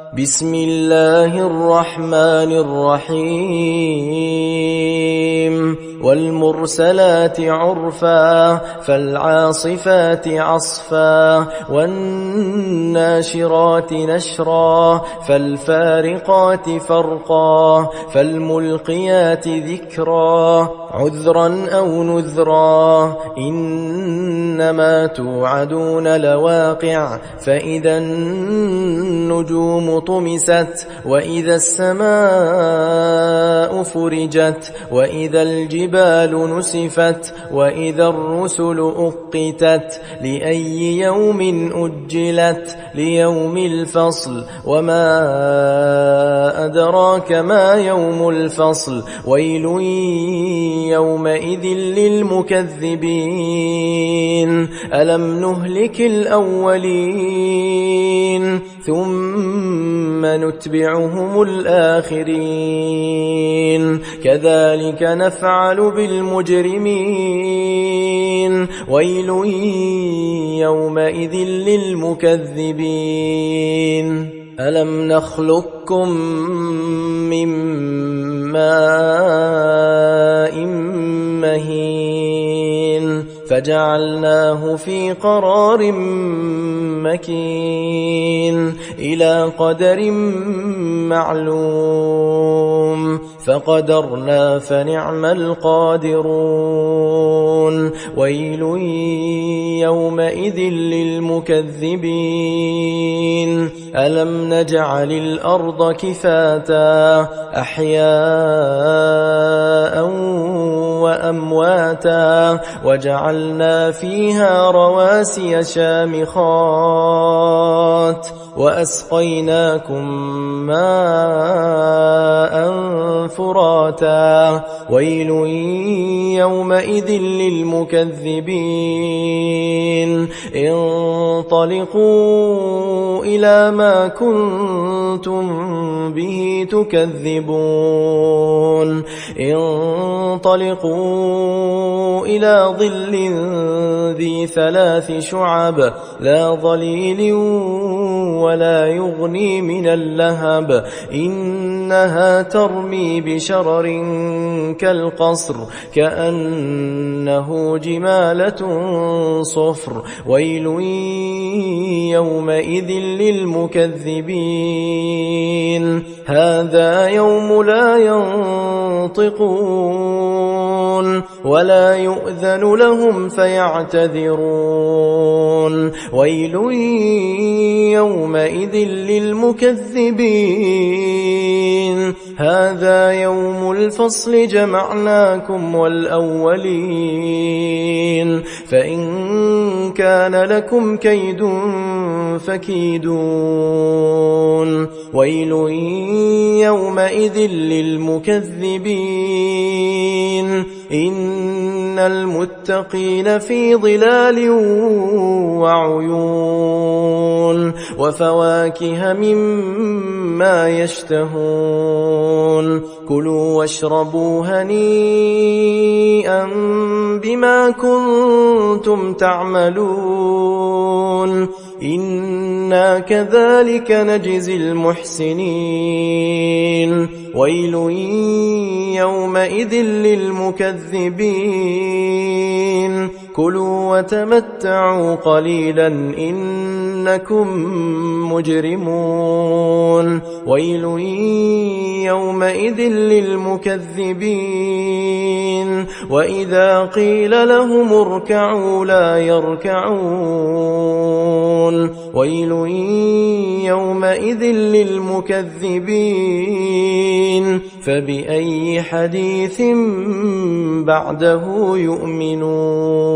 بسم الله الرحمن الرحيم والمرسلات عرفا فالعاصفات عصفا والناشرات نشرا فالفارقات فرقا فالملقيات ذكرا عذرا أو نذرا إنما توعدون لواقع فإذا النجوم طمست وإذا السماء فرجت وإذا الجبال نسفت وإذا الرسل أقتت لأي يوم أجلت ليوم الفصل وما أدراك ما يوم الفصل ويل يومئذ للمكذبين ألم نهلك الأولين ثم نتبعهم الآخرين كذلك نفعل بالمجرمين ويل يومئذ للمكذبين ألم نخلقكم من ماء مهين فجعلناه في قرار مكين إلى قدر معلوم فقدرنا فنعم القادرون ويل يومئذ للمكذبين ألم نجعل الأرض كفاتا أحياء وأمواتا وجعلنا فيها رواسي شامخات وأسقيناكم ماء فراتا ويل يومئذ للمكذبين انطلقوا إلى ما كنتم به تكذبون انطلقوا إلى ظل ذي 3 شعب لا ظليل ولا يغني من اللهب إنها ترمي بشرر كالقصر كأنه جمالة صفر ويل يومئذ للمكذبين هذا يوم لا ينطقون ولا يؤذن لهم فيعتذرون ويل يومئذ للمكذبين هذا يوم الفصل جمعناكم والأولين فإن كان لكم كيد فكيدون ويل يومئذ للمكذبين إن المتقين في ظلال وعيون وفواكه مما يشتهون كلوا واشربوا هنيئا بما كنتم تعملون إنا كذلك نجزي المحسنين ويل يومئذ للمكذبين كلوا وتمتعوا قليلا إنكم مجرمون ويل يومئذ للمكذبين وإذا قيل لهم اركعوا لا يركعون ويل يومئذ للمكذبين فبأي حديث بعده يؤمنون